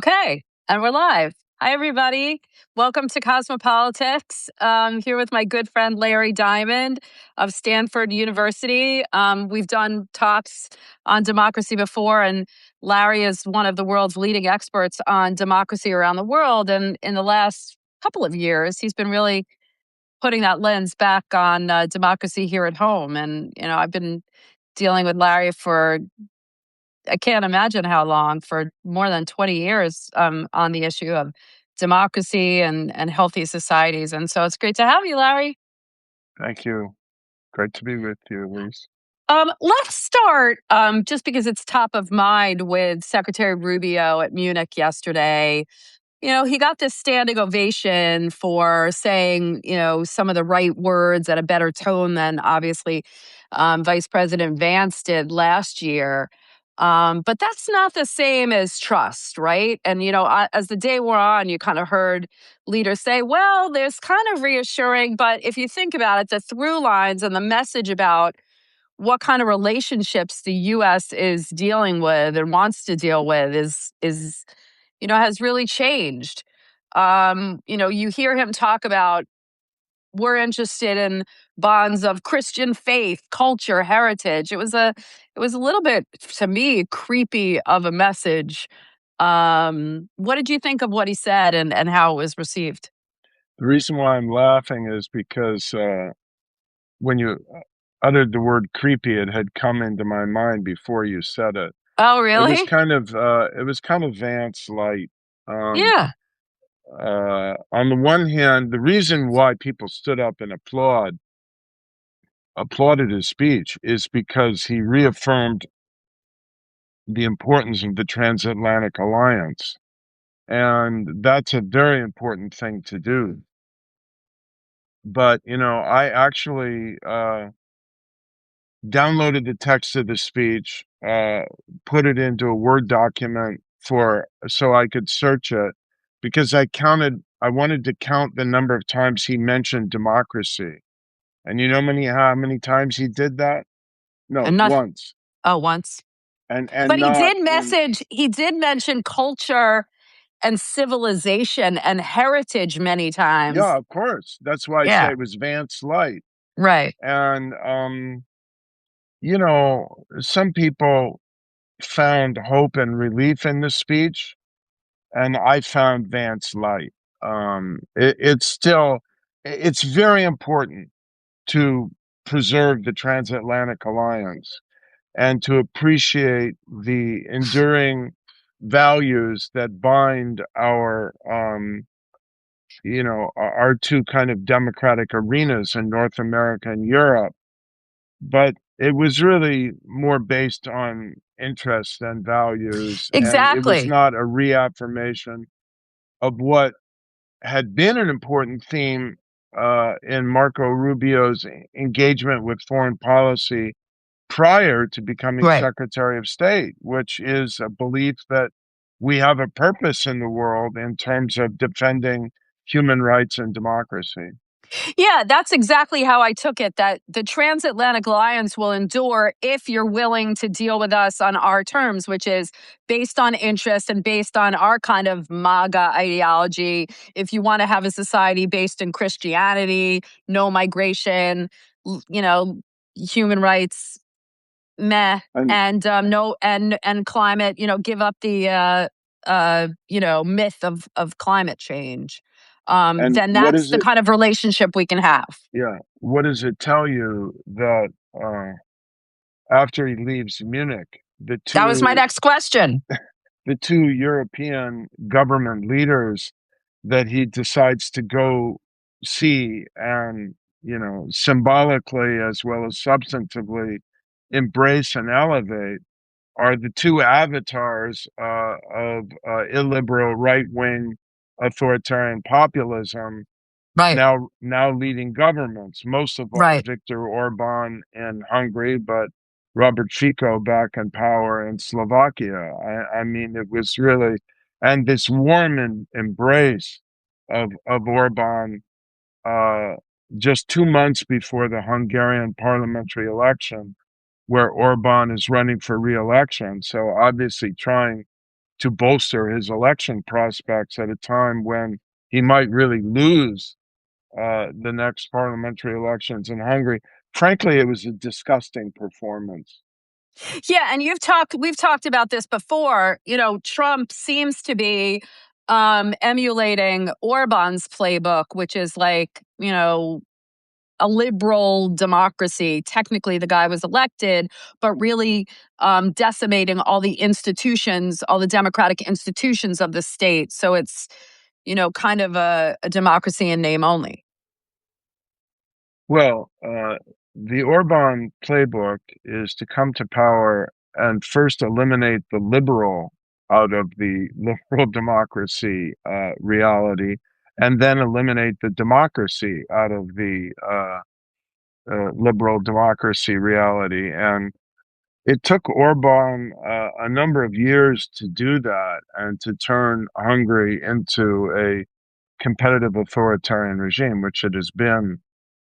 Okay, and we're live. Hi, everybody. Welcome to Cosmopolitics. Here with my good friend Larry Diamond of Stanford University. We've done talks on democracy before, and Larry is one of the world's leading experts on democracy around the world. And in the last couple of years, he's been really putting that lens back on democracy here at home. And, I've been dealing with Larry for I can't imagine how long, for more than 20 years, on the issue of democracy and healthy societies. And so it's great to have you, Larry. Thank you. Great to be with you, Elise. Let's start, just because it's top of mind, with Secretary Rubio at Munich yesterday. He got this standing ovation for saying, some of the right words at a better tone than obviously Vice President Vance did last year. But that's not the same as trust, right? And, as the day wore on, you kind of heard leaders say, well, there's kind of reassuring. But if you think about it, the through lines and the message about what kind of relationships the U.S. is dealing with and wants to deal with is has really changed. You hear him talk about, we're interested in bonds of Christian faith, culture, heritage. It was a little bit, to me, creepy of a message. What did you think of what he said and how it was received? The reason why I'm laughing is because when you uttered the word creepy, it had come into my mind before you said it. Oh, It was really? kind of Vance light. Yeah. On the one hand, the reason why people stood up and applauded his speech is because he reaffirmed the importance of the transatlantic alliance. And that's a very important thing to do. But, I actually downloaded the text of the speech, put it into a Word document so I could search it, because I wanted to count the number of times he mentioned democracy. And you know how many times he did that? No, And not once. once. And But he not did in, mention culture and civilization and heritage many yeah, times. of course. That's why I say Yeah. it was Vance light. Right. And some people found hope and relief in the speech, and I found Vance light. It's very important to preserve the transatlantic alliance and to appreciate the enduring values that bind our two kind of democratic arenas in North America and Europe. But it was really more based on interests than values, and it was Exactly. not a reaffirmation of what had been an important theme in Marco Rubio's engagement with foreign policy prior to becoming Right. Secretary of State, which is a belief that we have a purpose in the world in terms of defending human rights and democracy. Yeah, that's exactly how I took it, that the transatlantic alliance will endure if you're willing to deal with us on our terms, which is based on interest and based on our kind of MAGA ideology. If you want to have a society based in Christianity, no migration, human rights, meh, And and no, and climate, give up the myth of climate change. and Then what that's is the it? kind of relationship we can have. Yeah, what does it tell you that after he leaves Munich, That was my next question. the two European government leaders that he decides to go see and, symbolically as well as substantively embrace and elevate are the two avatars of illiberal right-wing authoritarian populism Right, now leading governments, most of all right. Viktor Orban in Hungary, but Robert Fico back in power in Slovakia. I mean, it was really, and this warm embrace of Orban uh, just 2 months before the Hungarian parliamentary election, where Orban is running for re-election. So obviously trying to bolster his election prospects at a time when he might really lose the next parliamentary elections in Hungary. Frankly, it was a disgusting performance. Yeah, and we've talked about this before. Trump seems to be emulating Orban's playbook, which is like, a liberal democracy. Technically, the guy was elected, but really decimating all the institutions, all the democratic institutions of the state. So it's, kind of a democracy in name only. Well, the Orban playbook is to come to power and first eliminate the liberal out of the liberal democracy reality, and then eliminate the democracy out of the liberal democracy reality. And it took Orban a number of years to do that and to turn Hungary into a competitive authoritarian regime, which it has been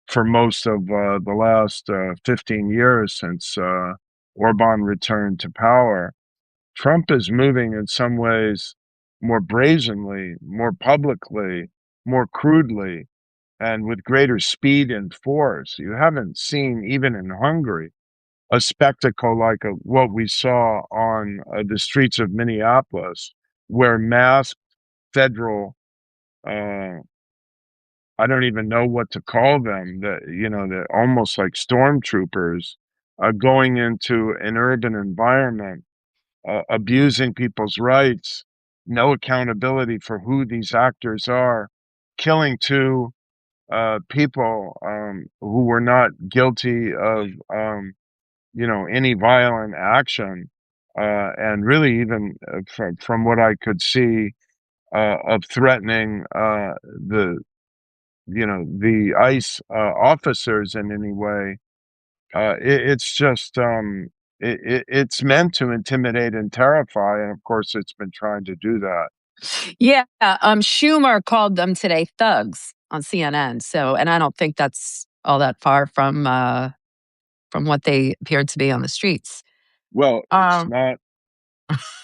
for most of the last 15 years since Orban returned to power. Trump is moving in some ways more brazenly, more publicly, more crudely, and with greater speed and force. You haven't seen, even in Hungary, a spectacle like what we saw on the streets of Minneapolis, where masked federal uh, I don't even know what to call them. They're almost like stormtroopers going into an urban environment, abusing people's rights, no accountability for who these actors are, killing two people who were not guilty of, any violent action, and really even from what I could see of threatening the ICE officers in any way. It's just it's meant to intimidate and terrify, and of course, it's been trying to do that. Yeah, Schumer called them today thugs on CNN. So, and I don't think that's all that far from what they appeared to be on the streets. Well, it's Um, not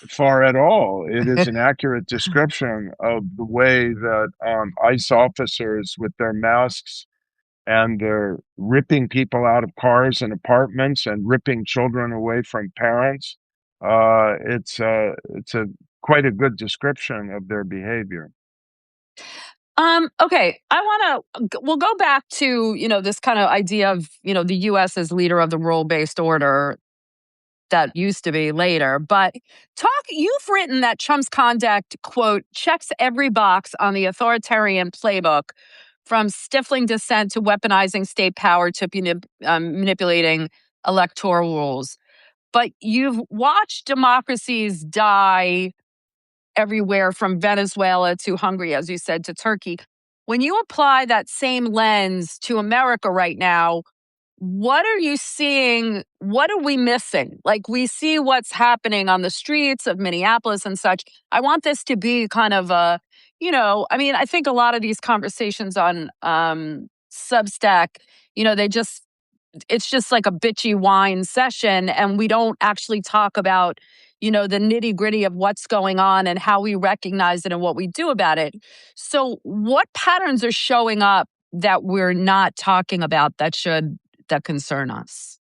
far at all. It is an accurate description of the way that ICE officers with their masks and they're ripping people out of cars and apartments and ripping children away from parents. It's a quite a good description of their behavior. okay, we'll go back to, this kind of idea of, the US as leader of the rule-based order that used to be later. But you've written that Trump's conduct, quote, checks every box on the authoritarian playbook, from stifling dissent to weaponizing state power to manipulating electoral rules. But you've watched democracies die everywhere from Venezuela to Hungary, as you said, to Turkey. When you apply that same lens to America right now, what are you seeing? What are we missing? Like, we see what's happening on the streets of Minneapolis and such. I want this to be kind of I think a lot of these conversations on Substack, they just it's just like a bitchy whine session, and we don't actually talk about, the nitty gritty of what's going on and how we recognize it and what we do about it. So what patterns are showing up that we're not talking about that concern us?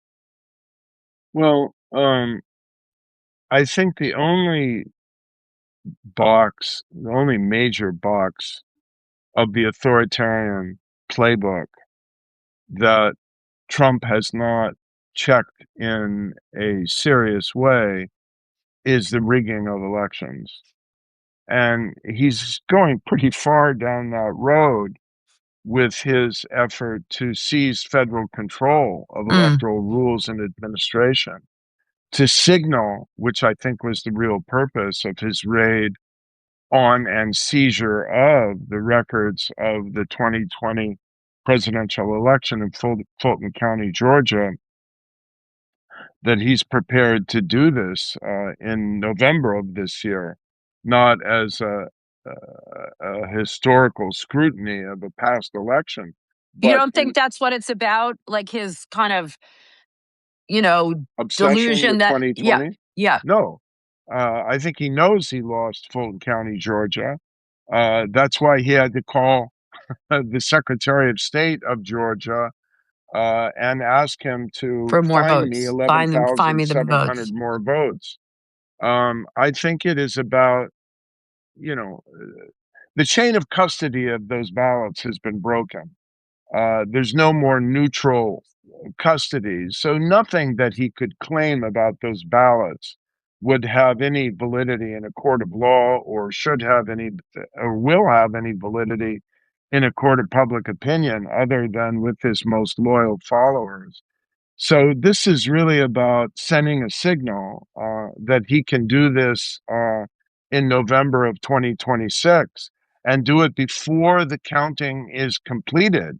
Well, I think the only major box of the authoritarian playbook that Trump has not checked in a serious way is the rigging of elections. And he's going pretty far down that road with his effort to seize federal control of Mm. electoral rules and administration, to signal, which I think was the real purpose of his raid on and seizure of the records of the 2020 presidential election in Fulton County, Georgia, that he's prepared to do this in November of this year, not as a historical scrutiny of a past election, You but don't think in that's what it's about? Like his kind of, you know, obsession delusion with that, yeah, 2020? yeah. No, I think he knows he lost Fulton County, Georgia. That's why he had to call the Secretary of State of Georgia and ask him to For more find me votes. Find me the 11,700 votes. more votes. I think it is about, you know, the chain of custody of those ballots has been broken. There's no more neutral custody. So nothing that he could claim about those ballots would have any validity in a court of law or should have any or will have any validity in a court of public opinion other than with his most loyal followers. So this is really about sending a signal that he can do this in November of 2026 and do it before the counting is completed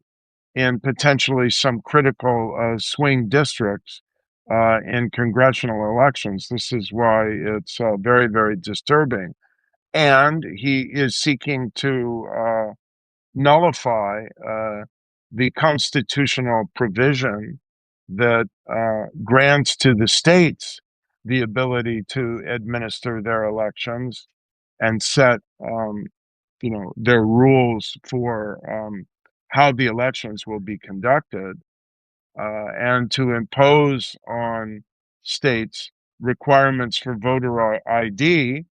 in potentially some critical swing districts in congressional elections. This is why it's very, very disturbing. And he is seeking to nullify the constitutional provision that grants to the states the ability to administer their elections and set their rules for how the elections will be conducted, and to impose on states requirements for voter ID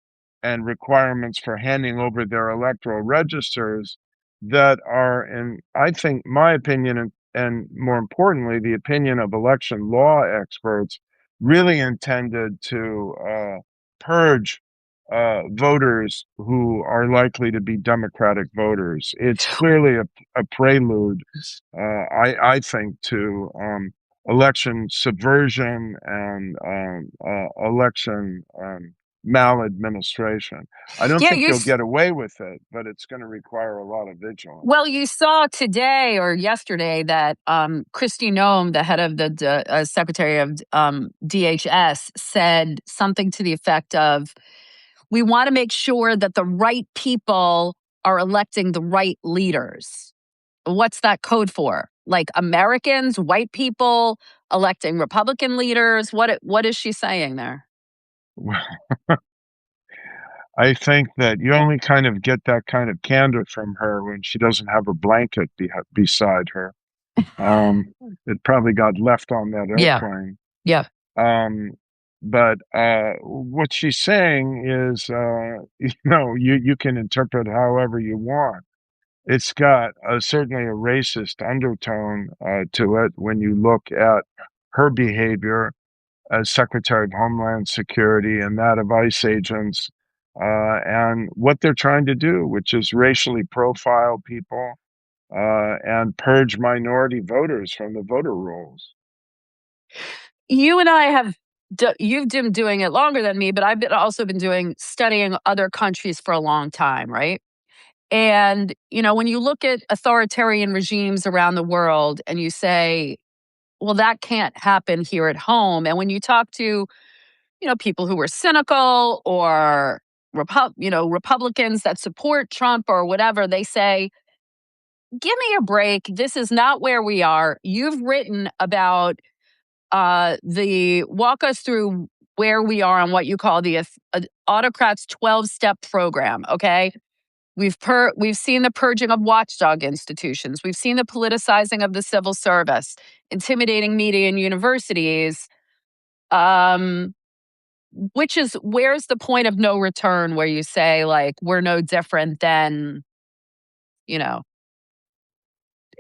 and requirements for handing over their electoral registers that are, in I think, my opinion, and more importantly, the opinion of election law experts, really intended to purge voters who are likely to be Democratic voters. It's clearly a prelude, I think, to election subversion and election maladministration. I don't Yeah, think he'll get away with it, but it's going to require a lot of vigilance. well, you saw today or yesterday that Kristi Noem, the head of the Secretary of DHS, said something to the effect of, "We want to make sure that the right people are electing the right leaders." What's that code for? Like Americans, white people electing Republican leaders? What is she saying there? I think that you only kind of get that kind of candor from her when she doesn't have a blanket beside her. It probably got left on that Yeah, airplane. yeah. Um, but what she's saying is, you can interpret however you want. It's got certainly a racist undertone to it when you look at her behavior as Secretary of Homeland Security and that of ICE agents, and what they're trying to do, which is racially profile people and purge minority voters from the voter rolls. You and I have you've been doing it longer than me, but also been doing studying other countries for a long time, right? And when you look at authoritarian regimes around the world and you say, well, that can't happen here at home. And when you talk to, people who are cynical or Republicans that support Trump or whatever, they say, give me a break. This is not where we are. You've written about the walk us through where we are on what you call the autocrats 12-step program. Okay. We've seen the purging of watchdog institutions. We've seen the politicizing of the civil service, intimidating media and universities. Um, where's the point of no return where you say, like, we're no different than, you know,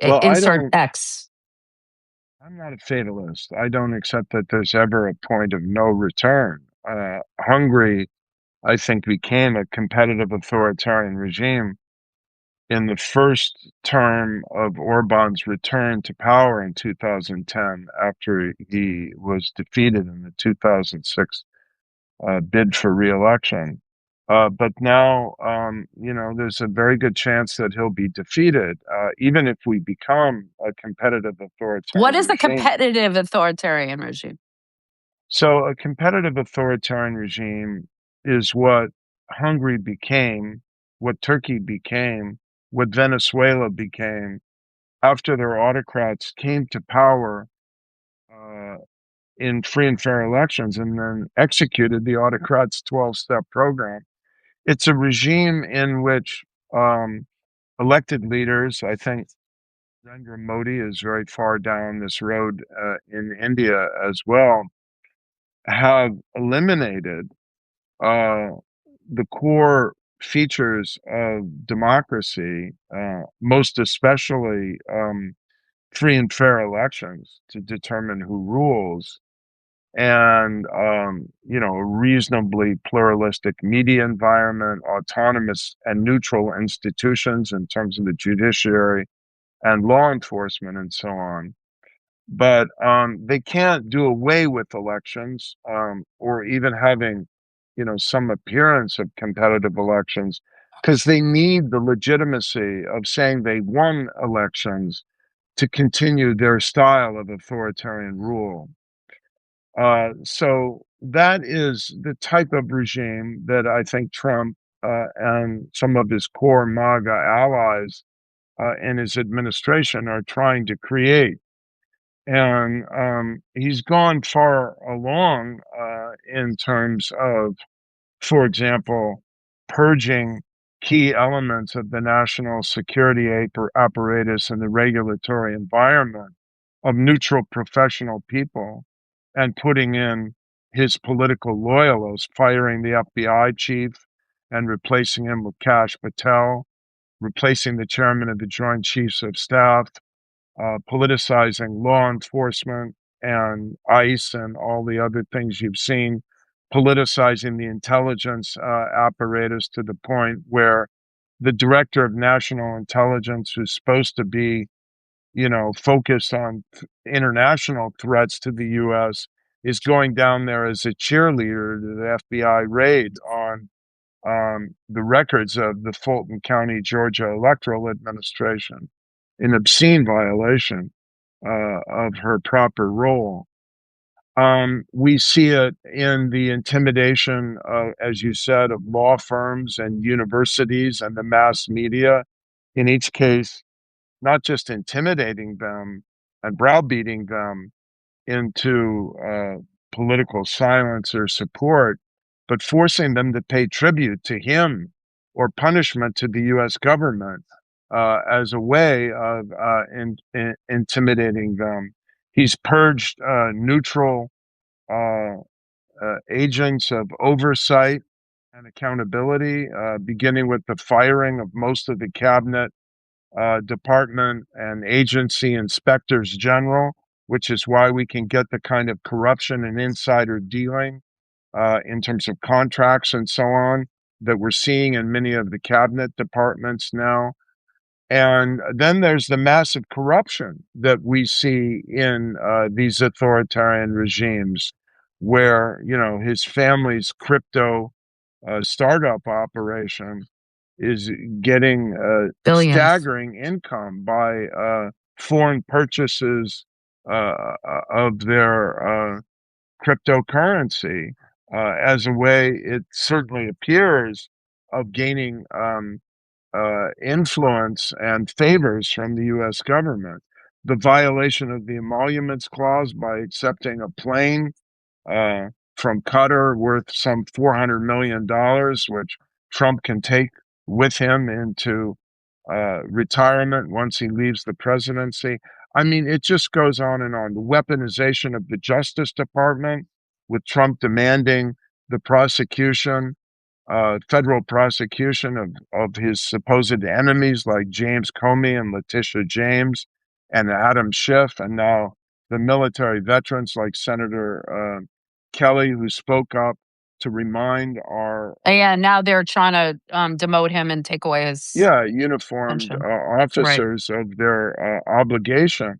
Well, insert X. I'm not a fatalist. I don't accept that there's ever a point of no return. Hungary, I think, became a competitive authoritarian regime in the first term of Orban's return to power in 2010 after he was defeated in the 2006 bid for reelection. But now, there's a very good chance that he'll be defeated, even if we become a competitive What authoritarian is a regime. competitive authoritarian regime? So, a competitive authoritarian regime is what Hungary became, what Turkey became, what Venezuela became after their autocrats came to power, uh, in free and fair elections and then executed the autocrats' 12-step program. It's a regime in which um, elected leaders, I think Narendra Modi is very far down this road in India as well, have eliminated uh, the core features of democracy, most especially free and fair elections to determine who rules, and a reasonably pluralistic media environment, autonomous and neutral institutions in terms of the judiciary and law enforcement, and so on. But they can't do away with elections, or even having, some appearance of competitive elections, because they need the legitimacy of saying they won elections to continue their style of authoritarian rule. So that is the type of regime that I think Trump and some of his core MAGA allies in his administration are trying to create. And he's gone far along in terms of, for example, purging key elements of the national security apparatus and the regulatory environment of neutral professional people and putting in his political loyalists, firing the FBI chief and replacing him with Kash Patel, replacing the chairman of the Joint Chiefs of Staff, politicizing law enforcement and ICE and all the other things you've seen, politicizing the intelligence apparatus to the point where the director of national intelligence, who's supposed to be, focused on international threats to the U.S., is going down there as a cheerleader to the FBI raid on the records of the Fulton County, Georgia Electoral Administration, an obscene violation of her proper role. We see it in the intimidation, as you said, of law firms and universities and the mass media. In each case, not just intimidating them and browbeating them into political silence or support, but forcing them to pay tribute to him or punishment to the U.S. government as a way of intimidating them. He's purged neutral uh, agents of oversight and accountability, beginning with the firing of most of the cabinet department and agency inspectors general, which is why we can get the kind of corruption and insider dealing in terms of contracts and so on that we're seeing in many of the cabinet departments now. And then there's the massive corruption that we see in these authoritarian regimes, where his family's crypto startup operation is getting Billions. staggering income by foreign purchases of their cryptocurrency as a way, it certainly appears, of gaining influence and favors from the U.S. government. The violation of the emoluments clause by accepting a plane uh, from Qatar worth some $400 million, which Trump can take with him into retirement once he leaves the presidency. I mean, it just goes on and on. The weaponization of the Justice Department, with Trump demanding the prosecution, federal prosecution of his supposed enemies like James Comey and Letitia James and Adam Schiff, and now the military veterans like Senator Kelly, who spoke up to remind our And now they're trying to demote him and take away his uniformed pension. Right. officers of their obligation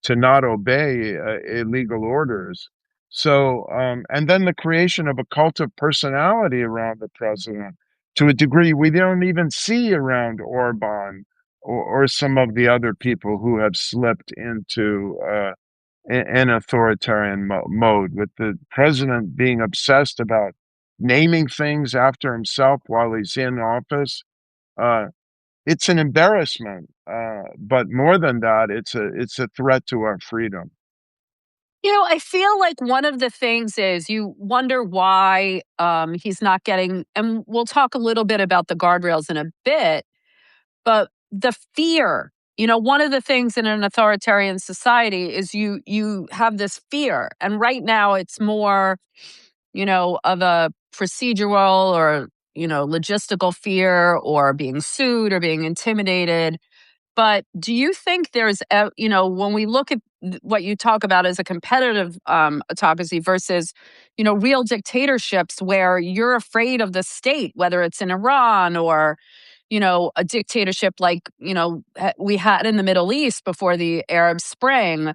to not obey illegal orders. So, and then the creation of a cult of personality around the president to a degree we don't even see around Orban or some of the other people who have slipped into an authoritarian mode, with the president being obsessed about naming things after himself while he's in office. Uh, it's an embarrassment, but more than that, it's a threat to our freedom. I feel like one of the things is you wonder why he's not getting, and we'll talk a little bit about the guardrails in a bit, but the fear. One of the things in an authoritarian society is you have this fear, and right now it's more, of a procedural or logistical fear, or being sued or being intimidated. But do you think there's, when we look at what you talk about as a competitive autocracy versus, real dictatorships where you're afraid of the state, whether it's in Iran or, a dictatorship like, we had in the Middle East before the Arab Spring.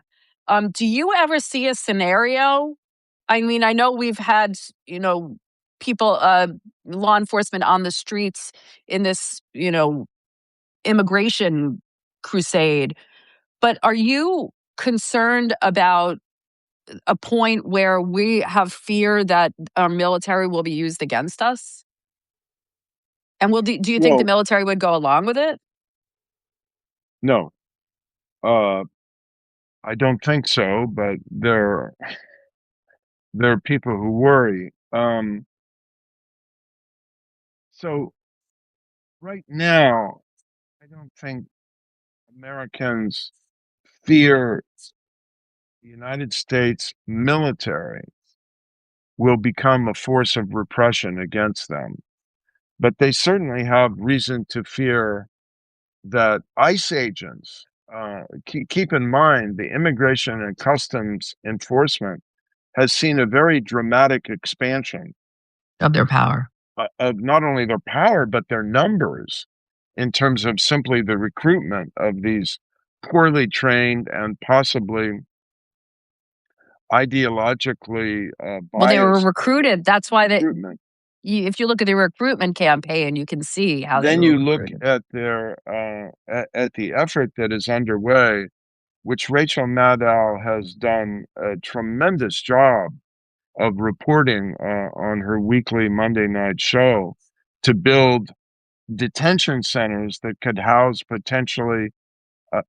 Do you ever see a scenario? I mean, I know we've had, people, law enforcement on the streets in this, immigration crusade. But are you concerned about a point where we have fear that our military will be used against us? And do you think the Well, military would go along with it? no, uh, I don't think so, but there are people who worry. So right now, I don't think Americans fear the United States military will become a force of repression against them. But they certainly have reason to fear that ICE agents, keep in mind, the Immigration and Customs Enforcement has seen a very dramatic expansion Of their power. of not only their power, but their numbers in terms of simply the recruitment of these poorly trained and possibly ideologically Well, they were biased recruited. That's why recruitment. if you look at the recruitment campaign, you can see how they Then were you look recruited. at their at the effort that is underway, which Rachel Maddow has done a tremendous job of reporting on her weekly Monday night show to build detention centers that could house potentially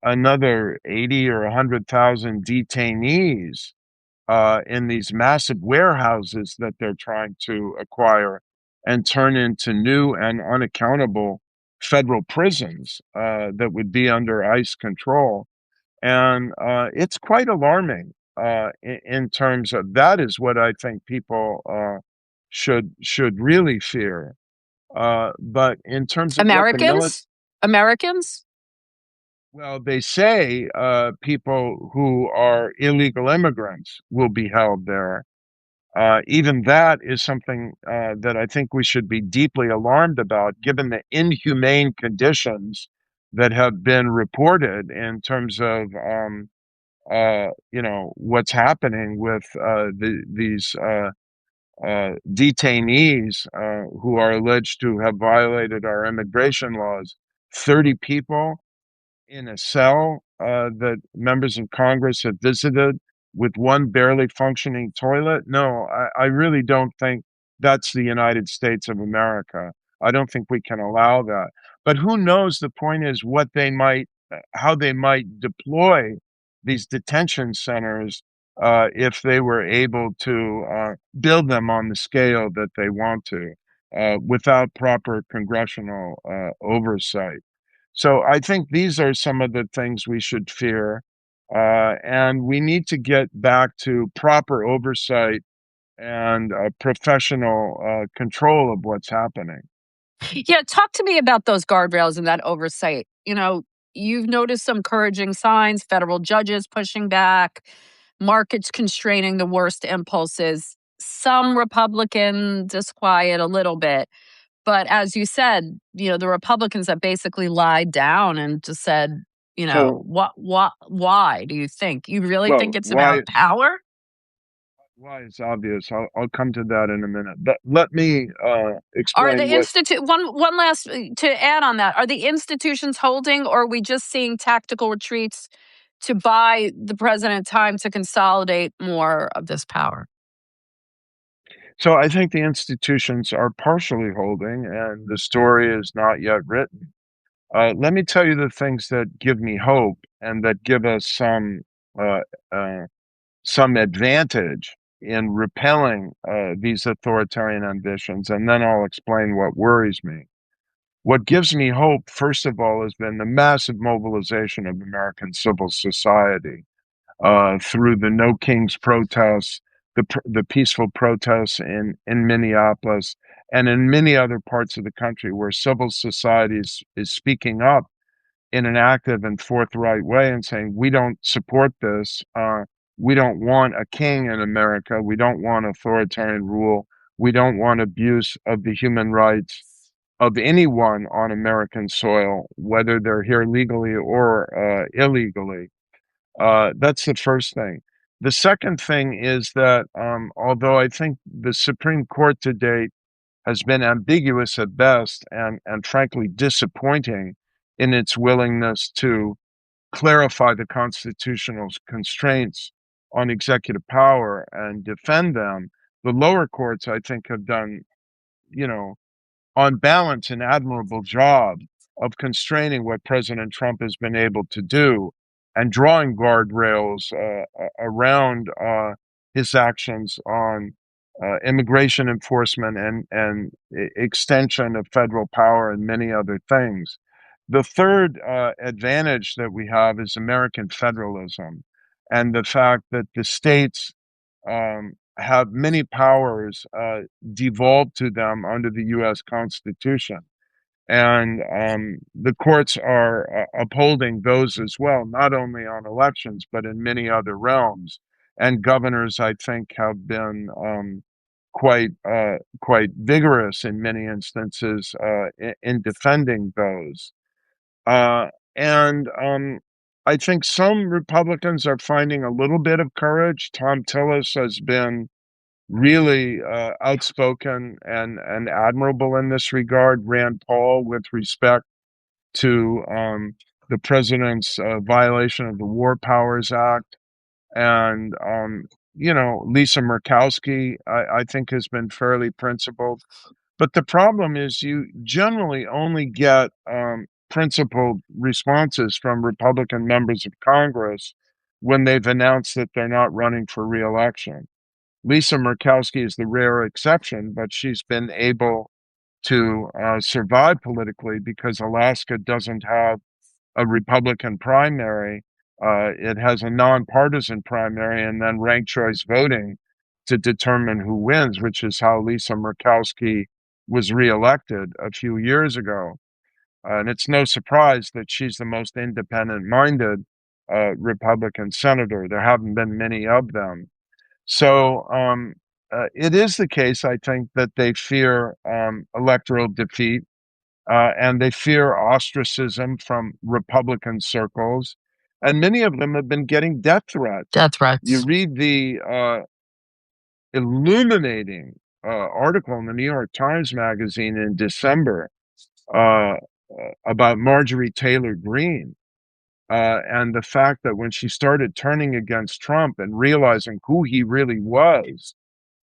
another 80 or 100,000 detainees in these massive warehouses that they're trying to acquire and turn into new and unaccountable federal prisons that would be under ICE control. And it's quite alarming in terms of that is what I think people should really fear. But in terms of what the military, Americans? Americans? well, they say people who are illegal immigrants will be held there. Even that is something that I think we should be deeply alarmed about, given the inhumane conditions that have been reported in terms of what's happening with these detainees who are alleged to have violated our immigration laws. 30 people in a cell that members of Congress have visited with one barely functioning toilet. No, I really don't think that's the United States of America. I don't think we can allow that. But who knows? The point is how they might deploy these detention centers if they were able to build them on the scale that they want to without proper congressional oversight. So I think these are some of the things we should fear. And we need to get back to proper oversight and professional control of what's happening. Yeah, talk to me about those guardrails and that oversight. You've noticed some encouraging signs, federal judges pushing back, markets constraining the worst impulses, some Republican disquiet a little bit. But as you said, the Republicans that basically lied down and just said, So, why do you think? You really think well, it's about power? why is obvious. I'll come to that in a minute. But let me Are explain the what. institute one last to add on that? Are the institutions holding, or are we just seeing tactical retreats to buy the president time to consolidate more of this power? So I think the institutions are partially holding, and the story is not yet written. Let me tell you the things that give me hope and that give us some uh, uh, some advantage in repelling these authoritarian ambitions, and then I'll explain what worries me. What gives me hope, first of all, has been the massive mobilization of American civil society through the No Kings protests, the peaceful protests in Minneapolis, and in many other parts of the country where civil society is speaking up in an active and forthright way and saying, we don't support this. We don't want a king in America. We don't want authoritarian rule. We don't want abuse of the human rights of anyone on American soil, whether they're here legally or illegally. That's the first thing. The second thing is that although I think the Supreme Court to date has been ambiguous at best and frankly disappointing in its willingness to clarify the constitutional constraints on executive power and defend them, the lower courts, I think, have done, you know, on balance, an admirable job of constraining what President Trump has been able to do and drawing guardrails around his actions on immigration enforcement and extension of federal power and many other things. The third advantage that we have is American federalism and the fact that the states have many powers devolved to them under the U.S. Constitution. And the courts are upholding those as well, not only on elections, but in many other realms. And governors, I think, have been quite vigorous in many instances in defending those. Uh, and I think some Republicans are finding a little bit of courage. Tom Tillis has been really outspoken and admirable in this regard. Rand Paul, with respect to the president's violation of the War Powers Act, and Lisa Murkowski, I think, has been fairly principled. But the problem is, you generally only get principled responses from Republican members of Congress when they've announced that they're not running for reelection. Lisa Murkowski is the rare exception, but she's been able to survive politically because Alaska doesn't have a Republican primary. It has a nonpartisan primary and then ranked choice voting to determine who wins, which is how Lisa Murkowski was reelected a few years ago. And it's no surprise that she's the most independent minded Republican senator. There haven't been many of them. So it is the case, I think, that they fear electoral defeat and they fear ostracism from Republican circles. And many of them have been getting death threats. Death You threats. read the illuminating article in the New York Times Magazine in December uh, about Marjorie Taylor Greene. And the fact that when she started turning against Trump and realizing who he really was,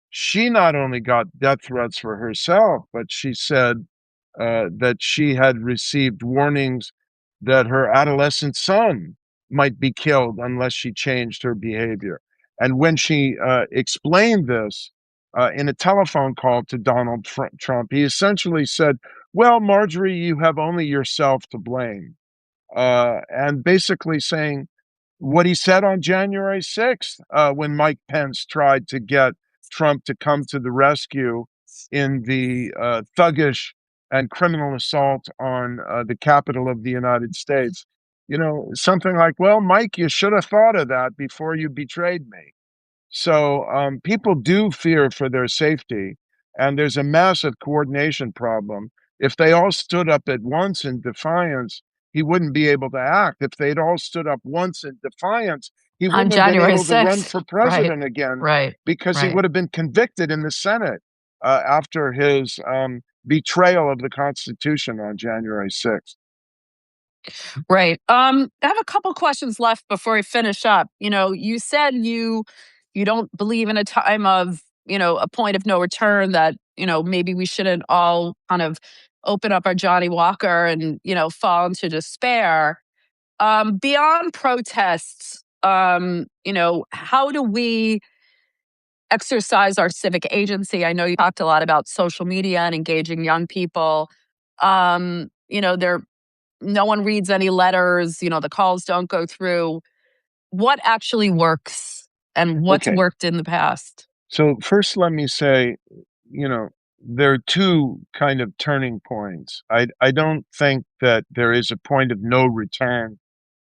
she not only got death threats for herself, but she said that she had received warnings that her adolescent son might be killed unless she changed her behavior. And when she explained this in a telephone call to Donald Trump, he essentially said, well, Marjorie, you have only yourself to blame. And basically saying what he said on January 6th when Mike Pence tried to get Trump to come to the rescue in the thuggish and criminal assault on the capital of the United States. You know, something like, well, Mike, you should have thought of that before you betrayed me. So people do fear for their safety, and there's a massive coordination problem. If they all stood up at once in defiance, he wouldn't be able to act. If they'd all stood up once in defiance, he On wouldn't have been January able to run 6th. for Right, president again right, because he right. would have been convicted in the Senate after his betrayal of the Constitution on January 6th. Right. I have a couple questions left before we finish up. You said you don't believe in a time of, a point of no return, that, maybe we shouldn't all kind of open up our Johnny Walker and, fall into despair. Beyond protests, how do we exercise our civic agency? I know you talked a lot about social media and engaging young people. There no one reads any letters, the calls don't go through. What actually works and what's Okay. worked in the past? So first, let me say, you know, there are two kind of turning points. I don't think that there is a point of no return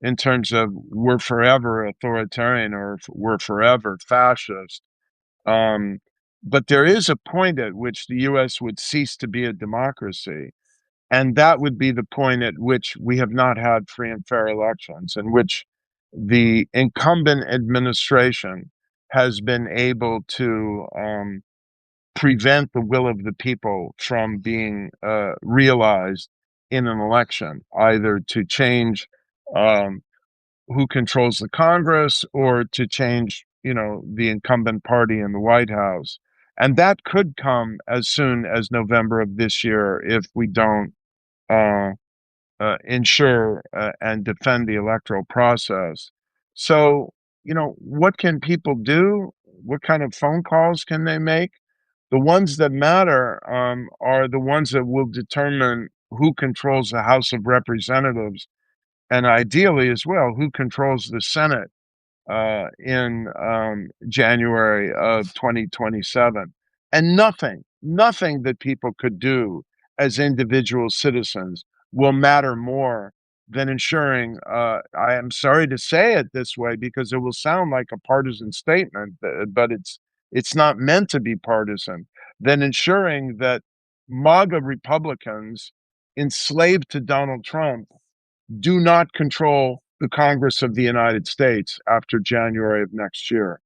in terms of we're forever authoritarian or we're forever fascist. Um, but there is a point at which the U.S. would cease to be a democracy. And that would be the point at which we have not had free and fair elections, in which the incumbent administration has been able to prevent the will of the people from being realized in an election, either to change um, who controls the Congress or to change, the incumbent party in the White House. And that could come as soon as November of this year if we don't uh, ensure and defend the electoral process. So, what can people do? What kind of phone calls can they make? The ones that matter are the ones that will determine who controls the House of Representatives and ideally as well who controls the Senate in January of 2027. And nothing that people could do as individual citizens will matter more than ensuring, I am sorry to say it this way because it will sound like a partisan statement, but it's not meant to be partisan, than ensuring that MAGA Republicans enslaved to Donald Trump do not control the Congress of the United States after January of next year.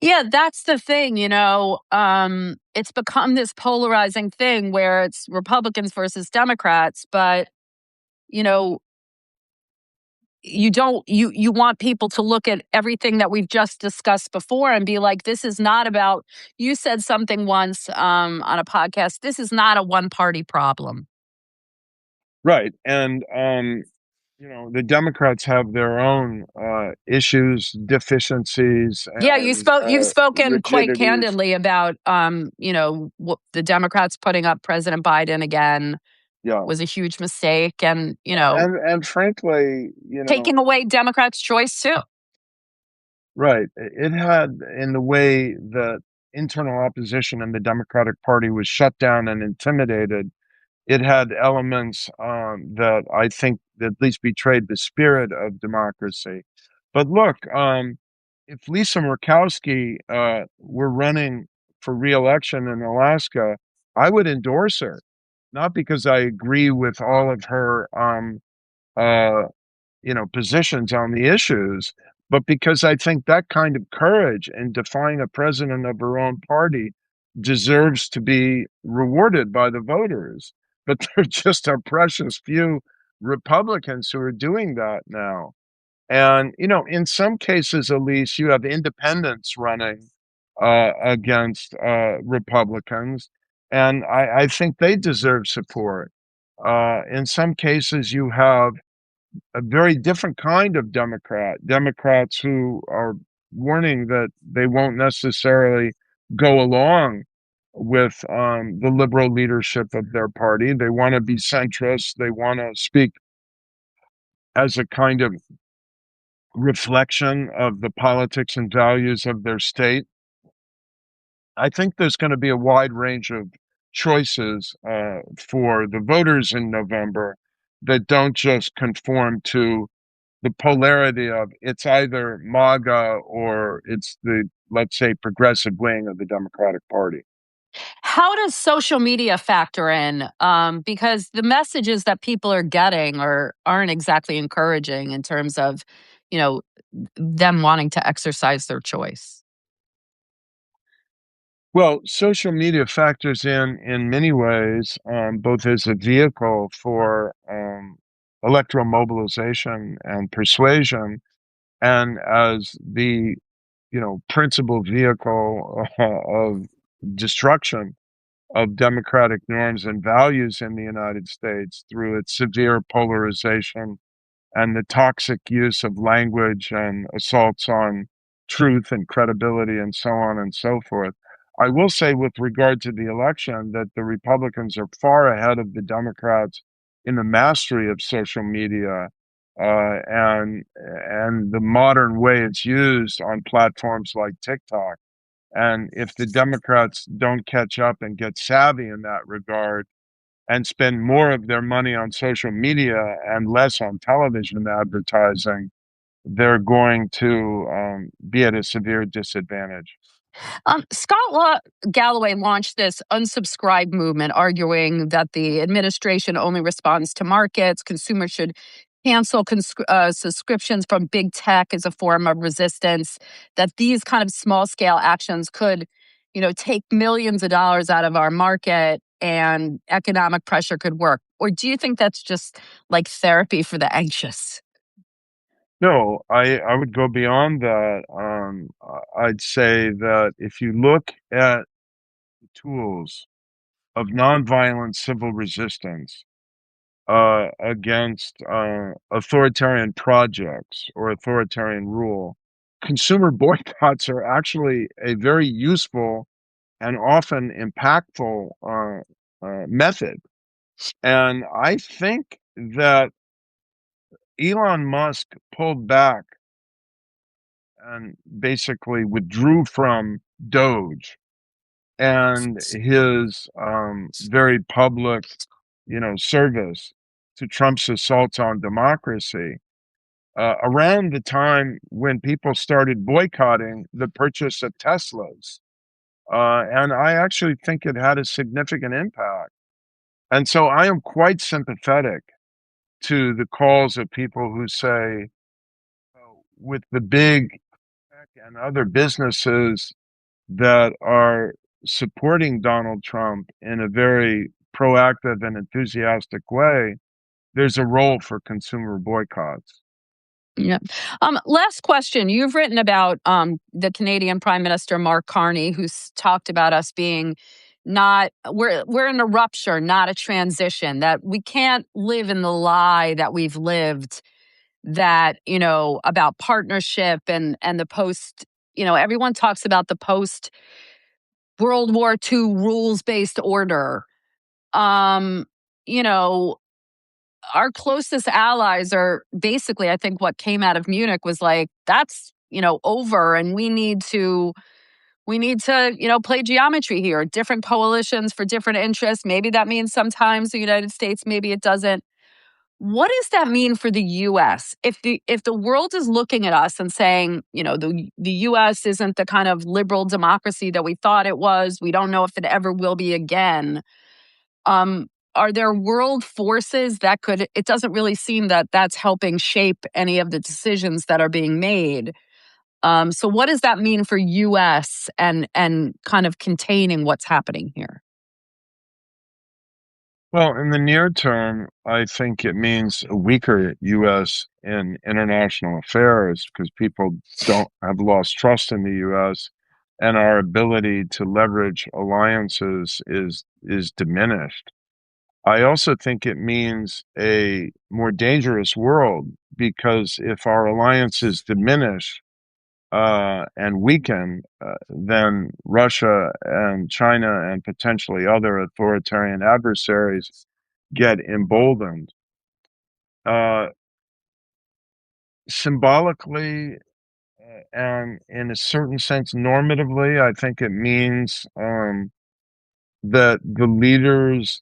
Yeah, that's the thing, it's become this polarizing thing where it's Republicans versus Democrats, but you know, you don't you want people to look at everything that we've just discussed before and be like, this is not about, you said something once on a podcast, this is not a one party problem. Right. And, the Democrats have their own issues, deficiencies, Yeah, and you've spoken quite rigidities. candidly about the Democrats putting up President Biden again Yeah. was a huge mistake, and And frankly, taking away Democrats' choice too. right. It had, in the way that internal opposition in the Democratic Party was shut down and intimidated, it had elements that I think at least betrayed the spirit of democracy. But look, if Lisa Murkowski were running for reelection in Alaska, I would endorse her, not because I agree with all of her uh, positions on the issues, but because I think that kind of courage in defying a president of her own party deserves to be rewarded by the voters. But there just are precious few Republicans who are doing that now. And, in some cases, at least, you have independents running against Republicans. And I think they deserve support. In some cases, you have a very different kind of Democrats who are warning that they won't necessarily go along with the liberal leadership of their party. They want to be centrist. They want to speak as a kind of reflection of the politics and values of their state. I think there's going to be a wide range of choices for the voters in November that don't just conform to the polarity of it's either MAGA or it's the, let's say, progressive wing of the Democratic Party. How does social media factor in? Because the messages that people are getting aren't exactly encouraging in terms of, you know, them wanting to exercise their choice. Well, social media factors in many ways, both as a vehicle for electoral mobilization and persuasion, and as the principal vehicle of destruction of democratic norms and values in the United States through its severe polarization and the toxic use of language and assaults on truth and credibility and so on and so forth. I will say, with regard to the election, that the Republicans are far ahead of the Democrats in the mastery of social media and the modern way it's used on platforms like TikTok. And if the Democrats don't catch up and get savvy in that regard and spend more of their money on social media and less on television advertising, they're going to be at a severe disadvantage. Galloway launched this unsubscribe movement, arguing that the administration only responds to markets. Consumers should cancel subscriptions from big tech as a form of resistance. That these kind of small scale actions could, take millions of dollars out of our market, and economic pressure could work. Or do you think that's just like therapy for the anxious? No, I would go beyond that. I'd say that if you look at the tools of nonviolent civil resistance against authoritarian projects or authoritarian rule, consumer boycotts are actually a very useful and often impactful method. And I think that Elon Musk pulled back and basically withdrew from Doge and his very public, service to Trump's assaults on democracy around the time when people started boycotting the purchase of Teslas. And I actually think it had a significant impact. And so I am quite sympathetic to the calls of people who say, with the big tech and other businesses that are supporting Donald Trump in a very proactive and enthusiastic way, there's a role for consumer boycotts. Yeah. Last question. You've written about the Canadian Prime Minister Mark Carney, who's talked about us being not we're in a rupture, not a transition. That we can't live in the lie that we've lived. That about partnership and the post. Everyone talks about the post World War II rules based order. Um, you know, our closest allies are basically, I think what came out of Munich was like, that's, over, and we need to play geometry here, different coalitions for different interests. Maybe that means sometimes the United States, maybe it doesn't. What does that mean for the US? If the world is looking at us and saying, the US isn't the kind of liberal democracy that we thought it was, we don't know if it ever will be again. Um, are there world forces that could, it doesn't really seem that that's helping shape any of the decisions that are being made. So what does that mean for US and kind of containing what's happening here? Well, in the near term, I think it means a weaker U.S. in international affairs because people don't have lost trust in the U.S. and our ability to leverage alliances is diminished. I also think it means a more dangerous world because if our alliances diminish and weaken, then Russia and China and potentially other authoritarian adversaries get emboldened. Uh, Symbolically and in a certain sense, normatively, I think it means that the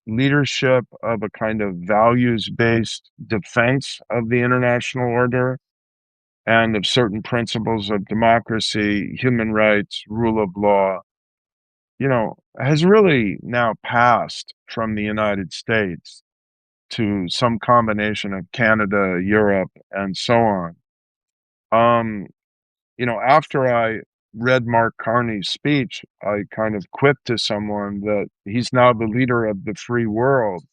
leadership of a kind of values-based defense of the international order and of certain principles of democracy, human rights, rule of law, has really now passed from the United States to some combination of Canada, Europe, and so on. Um, After I read Mark Carney's speech, I kind of quipped to someone that he's now the leader of the free world.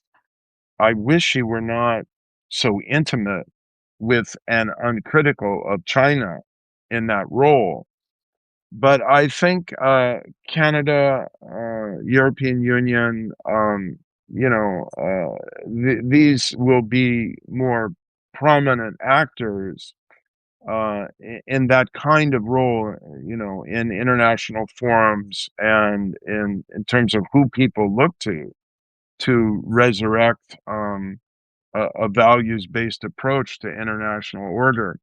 I wish he were not so intimate with and uncritical of China in that role. But I think Canada, European Union, these will be more prominent actors in that kind of role, in international forums and in terms of who people look to resurrect a values-based approach to international order.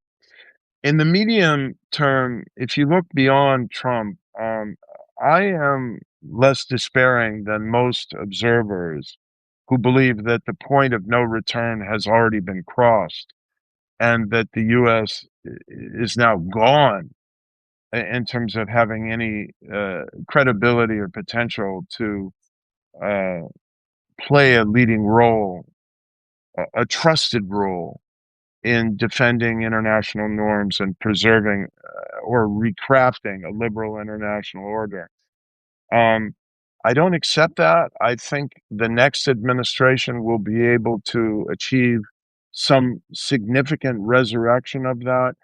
In the medium term, if you look beyond Trump, I am less despairing than most observers who believe that the point of no return has already been crossed and that the U.S. is now gone in terms of having any credibility or potential to uh, play a leading role, a trusted role in defending international norms and preserving or recrafting a liberal international order. Um, I don't accept that. I think the next administration will be able to achieve some significant resurrection of that,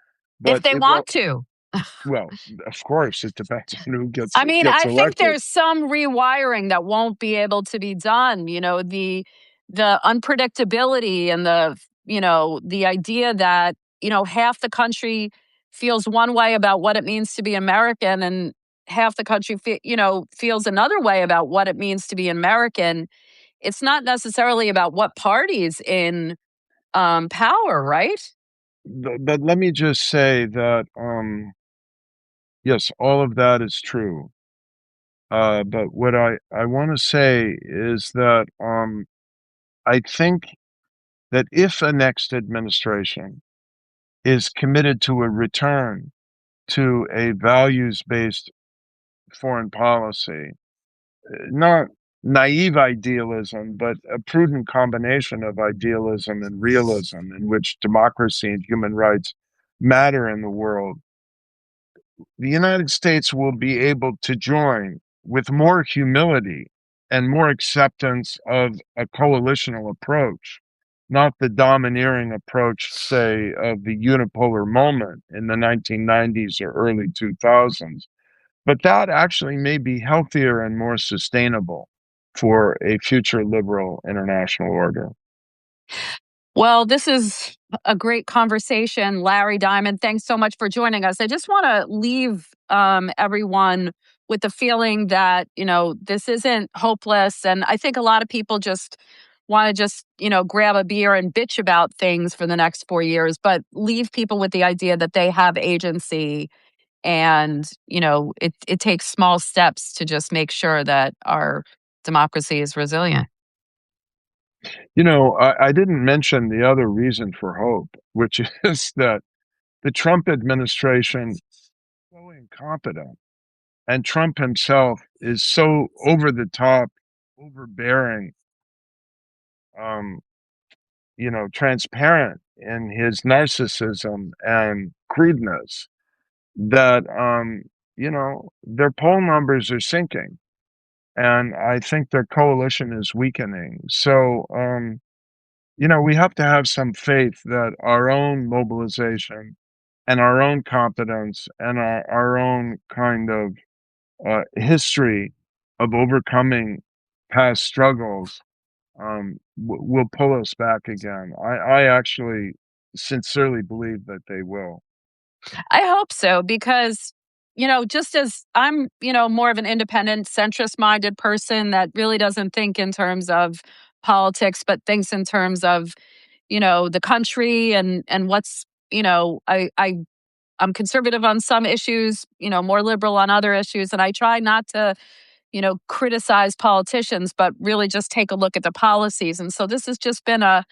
If but they it will. want to. Well, of course, it depends on who gets I mean, gets I think elected. there's some rewiring that won't be able to be done. The unpredictability and the idea that, half the country feels one way about what it means to be American and half the country feels another way about what it means to be American. It's not necessarily about what party's in power, right? But let me just say that yes, all of that is true. But what I want to say is that I think that if a next administration is committed to a return to a values-based foreign policy, not naive idealism, but a prudent combination of idealism and realism in which democracy and human rights matter in the world, the United States will be able to join with more humility and more acceptance of a coalitional approach, not the domineering approach, say, of the unipolar moment in the 1990s or early 2000s. But that actually may be healthier and more sustainable for a future liberal international order. Well, this is a great conversation, Larry Diamond. Thanks so much for joining us. I just want to leave everyone with the feeling that, this isn't hopeless. And I think a lot of people just want to grab a beer and bitch about things for the next 4 years, but leave people with the idea that they have agency. And, it takes small steps to just make sure that our democracy is resilient. I didn't mention the other reason for hope, which is that the Trump administration is so incompetent, and Trump himself is so over the top, overbearing, um, transparent in his narcissism and crudeness that, their poll numbers are sinking. And I think their coalition is weakening. So, we have to have some faith that our own mobilization and our own competence and our own kind of history of overcoming past struggles will pull us back again. I actually sincerely believe that they will. I hope so because, just as I'm, more of an independent, centrist minded person that really doesn't think in terms of politics, but thinks in terms of, the country and what's, I'm conservative on some issues, more liberal on other issues. And I try not to, criticize politicians, but really just take a look at the policies. And so this has just been a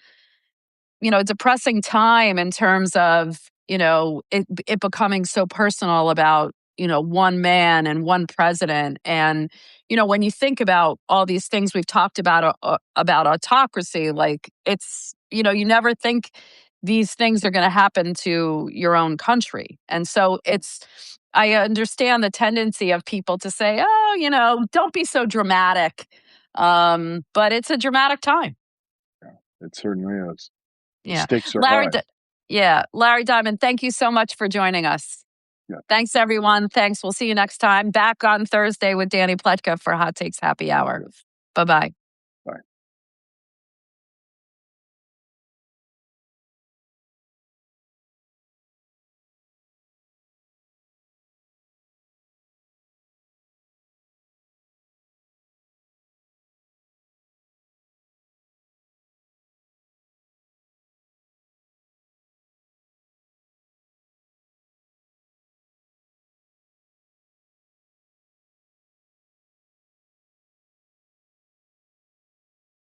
depressing time in terms of, it becoming so personal about, one man and one president. And, when you think about all these things we've talked about autocracy, like it's, you never think these things are going to happen to your own country. And so I understand the tendency of people to say, oh, don't be so dramatic. But it's a dramatic time. Yeah, it certainly is. The Yeah. stakes are Larry, high. D- yeah. Larry Diamond, thank you so much for joining us. Yeah. Thanks, everyone. Thanks. We'll see you next time. Back on Thursday with Danny Pletka for Hot Takes Happy Hour. Bye bye.